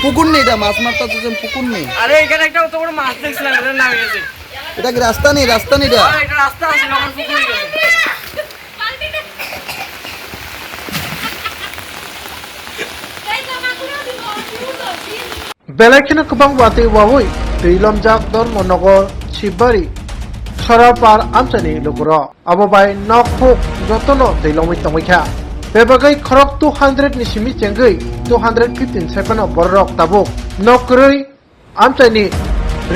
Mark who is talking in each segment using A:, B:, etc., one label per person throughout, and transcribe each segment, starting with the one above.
A: পুকুর নেই, এটা মাছ মারতে হচ্ছে পুকুর নেই।
B: আরে এখানে একটা অত বড় মাছ দেখছিলাম, এটা নামে গেছে।
A: এটা কি রাস্তা নেই? রাস্তা নেই এটা।
B: এটা রাস্তা আছে, আমার পুকুরে গেছে।
C: बेलाखिनो गोबां वाते वावै दैलमजाक धर्मनगर शिबबारि सरापार आमचानि लोगोर अबबाय नखुक जतनो दैलमै तमैखा बेबागै खरक 200 नि सिमि चेंगै 215 सेकन्ड बरक ताबुक नकरै आमचानि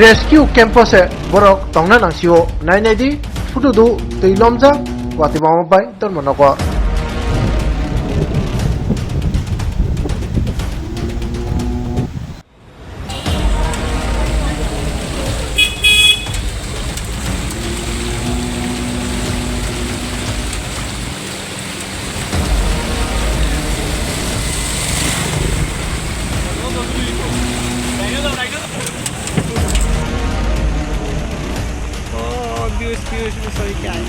C: रेस्क्यू कैंपसे बरक तंगना नांसियो नायनायदि फुटुदु दैलमजाक वाते वावबाय धर्मनगर
B: Sorry, guys.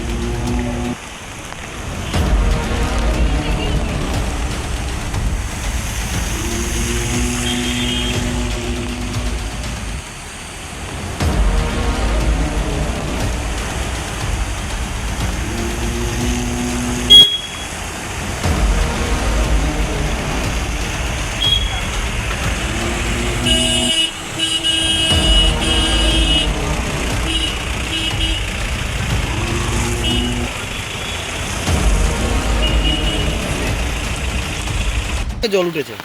A: জল উঠেছে,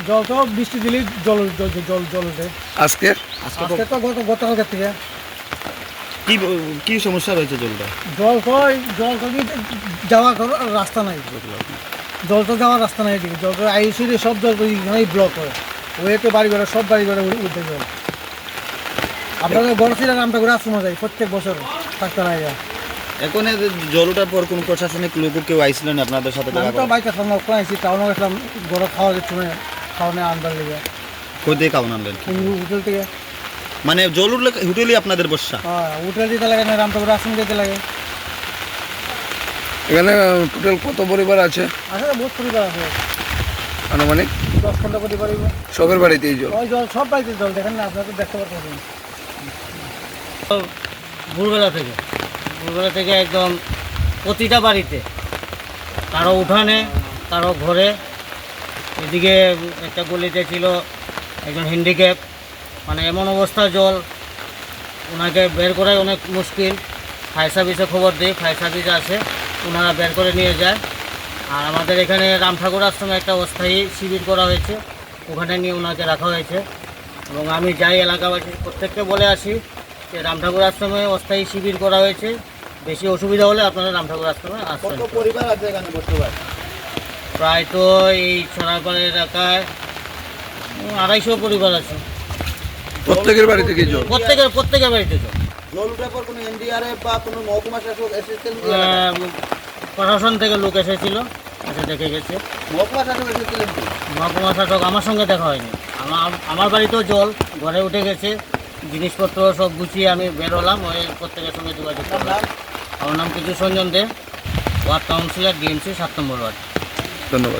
D: জল তো বৃষ্টি দিলেই জল জল জল জল ওঠে।
A: আজকে
D: আজকে তো গতকালকের থেকে
A: কি কি সমস্যা রয়েছে? জলটা
D: জল তো যাওয়ার কোনো রাস্তা নাই, জল তো যাওয়ার রাস্তা নাই এদিকে। জল তো আইসি সব জল তো এখানেই ব্লক হয়, ওই তো বাড়ি ঘরে সব বাড়ি ঘরে উঠে জল। আপনাদের গড়শিলা নামটা করে আশ্রমে যায় প্রত্যেক বছর থাকতে নাই যায়।
A: এখন জল ওঠার পর কোন প্রশাসনিক লোক কেউ আইছিল না আপনাদের সাথে?
D: আমি তো বাইকে সামনে ওখানে আইসি, টাউনে গেছিলাম ঘরে খাওয়া যাচ্ছে না, খাওয়ানে আনবার লেগে
A: কই দিয়ে খাওয়ান আনলেন?
D: হোটেল থেকে।
A: মানে জল উঠলে হোটেলই আপনাদের বর্ষা?
D: হ্যাঁ, হোটেল দিতে লাগে না, রামটাপুর আশ্রম দিতে লাগে।
E: এখানে টোটাল কত পরিবার আছে?
D: আসলে বহুত পরিবার আছে,
E: আনুমানিক
D: 10-15 পরিবার।
E: সবের বাড়িতে এই জল?
D: ওই জল সব বাড়িতে জল, দেখেন না আপনারা তো দেখতে পাচ্ছেন।
B: ভোরবেলা থেকে একদম প্রতিটা বাড়িতে, কারো উঠানে, কারো ঘরে। এদিকে একটা গলিতে ছিল একজন হ্যান্ডিক্যাপ, মানে এমন অবস্থা জল, ওনাকে বের করাই অনেক মুশকিল। ফায়ার সার্ভিসে খবর দিই, ফায়ার সার্ভিস আসে, ওনারা বের করে নিয়ে যায়। আর আমাদের এখানে রামঠাকুর আশ্রমে একটা অস্থায়ী শিবির করা হয়েছে, ওখানে নিয়ে ওনাকে রাখা হয়েছে। এবং আমি যাই এলাকাবাসী প্রত্যেককে বলে আসি যে রামঠাকুর আশ্রমে অস্থায়ী শিবির করা হয়েছে, বেশি অসুবিধা হলে আপনারা রামঠাকুর আশ্রমে আসবেন।
A: পরিবার আছে এখানে বর্তমান?
B: প্রায় তো এই ছড়াপাড়া এলাকায় 250 পরিবার আছে।
E: প্রত্যেকের বাড়ি থেকে জল?
B: প্রত্যেকের বাড়িতে তো।
A: জল উঠার পর কোনো এনডিআরএফ বা কোনো মহকুমা শাসক এসেছেন?
B: প্রশাসন থেকে লোক এসেছিল, এসে দেখে গেছে।
A: মহকুমা শাসক এসেছিলেন কি?
B: মহকুমা শাসক আমার সঙ্গে দেখা হয়নি। আমার বাড়িতেও জল ঘরে উঠে গেছে, জিনিসপত্র সব গুছিয়ে আমি বেরোলাম, ওই প্রত্যেকের সঙ্গে যোগাযোগ করলাম। আমার নাম কিছু সঞ্জন দে, ওয়ার্ড কাউন্সিলর, ডিএমসি 7 নম্বর ওয়ার্ড।
E: ধন্যবাদ।